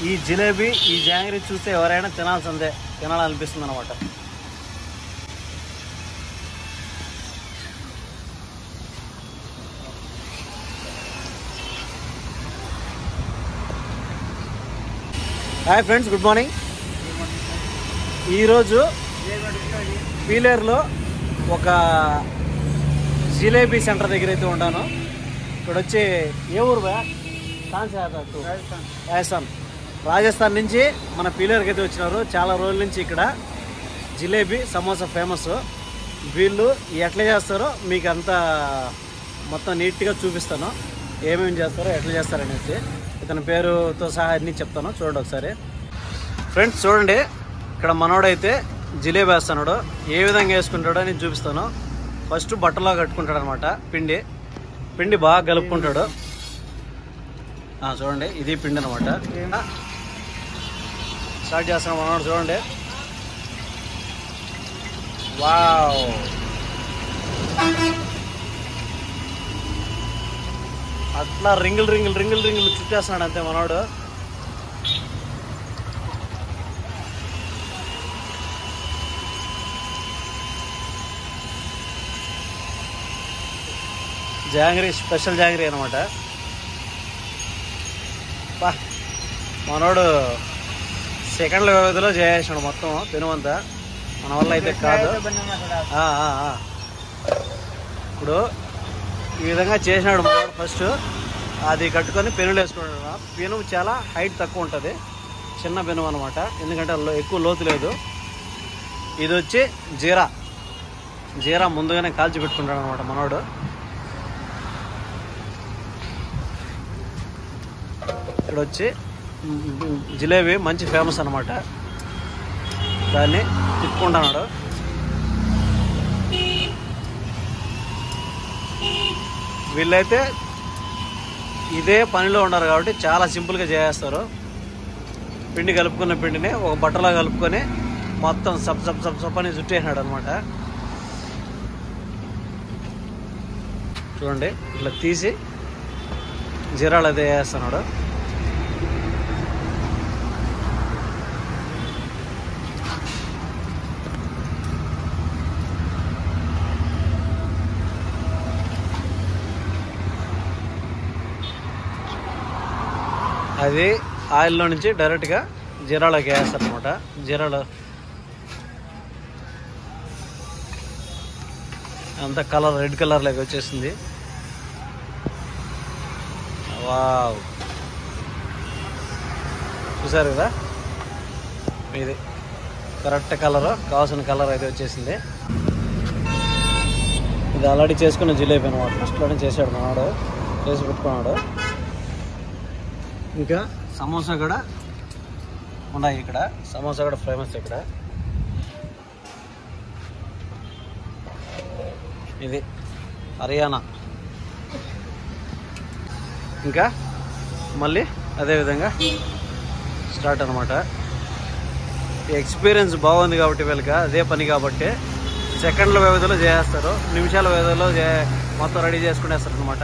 ఈ జిలేబీ ఈ జాంగ్రీ చూస్తే ఎవరైనా తినాల్సిందే, తినాలనిపిస్తుంది అనమాట. Hi friends, good morning. ఈరోజు పీలేరులో ఒక జిలేబీ సెంటర్ దగ్గర అయితే ఉంటాను. ఇక్కడ వచ్చి ఏ ఊరు బా? రాజస్థాన్ నుంచి మన పీలేరుకి అయితే వచ్చినారు. చాలా రోజుల నుంచి ఇక్కడ జిలేబీ సమోసా ఫేమస్. వీళ్ళు ఎట్లా చేస్తారో మీకు అంతా మొత్తం నీట్గా చూపిస్తాను. ఏమేమి చేస్తారో ఎట్లా చేస్తారనేసి ఇతని పేరుతో సహా అన్నీ చెప్తాను. చూడండి ఒకసారి ఫ్రెండ్స్. చూడండి, ఇక్కడ మనోడైతే జిలేబీ వేస్తున్నాడు. ఏ విధంగా వేసుకుంటాడో అని చూపిస్తాను. ఫస్ట్ బట్టలో కట్టుకుంటాడు అనమాట. పిండి బాగా కలుపుకుంటాడు. చూడండి, ఇది పిండి అనమాట. స్టార్ట్ చేస్తున్నాం మనోడు. చూడండి, వావ్, అట్లా రింగులు చుట్టేస్తున్నాడు అంతే మనోడు. జాంగ్రీ, స్పెషల్ జాంగ్రీ అనమాట. మనోడు సెకండ్ల వ్యవధిలో చేసేసాడు మొత్తం పెనుమంతా. మన వల్ల అయితే కాదు. ఇప్పుడు ఈ విధంగా చేసినాడు మనోడు. ఫస్ట్ అది కట్టుకొని పెనులు వేసుకున్నాడు. పెను చాలా హైట్ తక్కువ ఉంటుంది, చిన్న పెను అనమాట. ఎందుకంటే ఎక్కువ లోతు లేదు. ఇది వచ్చి జీరా ముందుగానే కాల్చి పెట్టుకుంటాడు అనమాట మనోడు. ఇక్కడ వచ్చి జిలేబీ మంచి ఫేమస్ అనమాట. దాన్ని తిప్పుకుంటున్నాడు. వీళ్ళైతే ఇదే పనిలో ఉన్నారు కాబట్టి చాలా సింపుల్గా చేసేస్తారు. పిండి కలుపుకున్న పిండిని ఒక బట్టలో కలుపుకొని మొత్తం సప్ అని చుట్టేసినాడు అనమాట. చూడండి, ఇట్లా తీసి జీరాలు అదే వేస్తున్నాడు. అది ఆయిల్లో నుంచి డైరెక్ట్గా జీరాలోకి వేస్తారు అనమాట. జీరాలో అంతా కలర్ రెడ్ కలర్లోకి వచ్చేసింది. వావ్, చూసారు కదా, ఇది కరెక్ట్ కలర్, కావాల్సిన కలర్ అయితే వచ్చేసింది. ఇది ఆల్రెడీ చేసుకున్న జిలేబీ అనమాట. ఫస్ట్లోనే చేసాడు మనవాడు, చేసి పెట్టుకున్నాడు. ఇంకా సమోసా కూడా ఉన్నాయి ఇక్కడ. సమోసా కూడా ఫేమస్ ఇక్కడ. ఇది హర్యానా. ఇంకా మళ్ళీ అదేవిధంగా స్టార్ట్ అనమాట. ఎక్స్పీరియన్స్ బాగుంది కాబట్టి వీళ్ళకి అదే పని కాబట్టి సెకండ్ల వ్యవధిలో చేస్తారు, నిమిషాల వ్యవధిలో మొత్తం రెడీ చేసుకునేస్తారు అనమాట.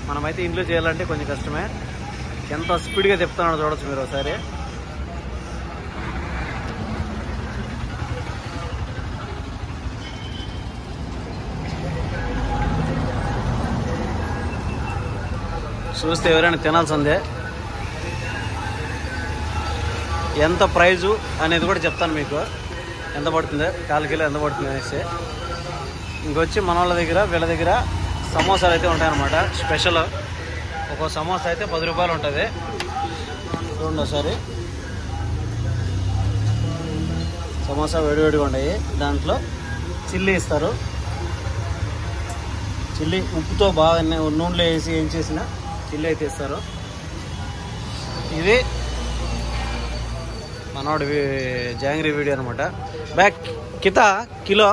మనమైతే ఇంట్లో చేయాలంటే కొంచెం కష్టమే. ఎంత స్పీడ్గా చెప్తున్నాడో చూడొచ్చు మీరు ఒకసారి. చూస్తే ఎవరైనా తినాల్సిందే. ఎంత ప్రైజు అనేది కూడా చెప్తాను మీకు, ఎంత పడుతుంది, 4 కిలో ఎంత పడుతుంది అనేసి. ఇంకొచ్చి మన వాళ్ళ దగ్గర వీళ్ళ దగ్గర సమోసాలు అయితే ఉంటాయన్నమాట. స్పెషల్ ఒక సమోసా అయితే 10 రూపాయలు ఉంటుంది. చూడండి ఒకసారి, సమోసా వేడివేడిగా ఉంటాయి. దాంట్లో చిల్లీ ఇస్తారు. చిల్లీ ఉప్పుతో బాగా నూనెలో వేసి ఏం చేసిన చిల్లీ అయితే ఇస్తారు. ఇది మనోడి జాంగ్రీ వీడియో అనమాట. బ్యాక్ కితా కిలో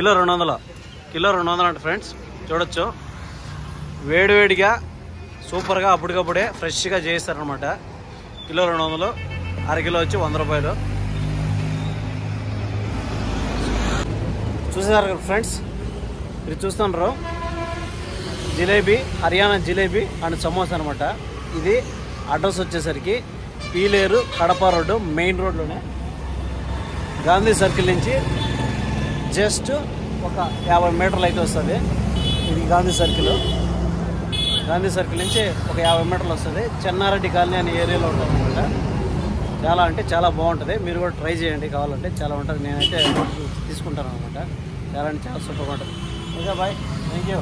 200 అంట ఫ్రెండ్స్. చూడొచ్చు, వేడివేడిగా సూపర్గా అప్పటికప్పుడే ఫ్రెష్గా చేస్తారనమాట. కిలో 200, అరకిలో వచ్చి 100 రూపాయలు. చూసారు కదా ఫ్రెండ్స్, మీరు చూస్తున్నారు జిలేబీ, హర్యానా జిలేబీ అండ్ సమోసా అనమాట. ఇది అడ్రస్ వచ్చేసరికి పీలేరు కడప రోడ్డు మెయిన్ రోడ్లోనే గాంధీ సర్కిల్ నుంచి జస్ట్ ఒక 50 మీటర్లు అయితే వస్తుంది. ఇది గాంధీ సర్కిల్ నుంచి ఒక 50 మీటర్లు వస్తుంది. చెన్నారెడ్డి కాలనీ అనే ఏరియాలో ఉంటుంది అనమాట. చాలా అంటే చాలా బాగుంటుంది. మీరు కూడా ట్రై చేయండి, కావాలంటే చాలా ఉంటుంది. నేనైతే తీసుకుంటాను అనమాట. చాలా అంటే చాలా సూపర్గా ఉంటుంది. Okay bye, thank you.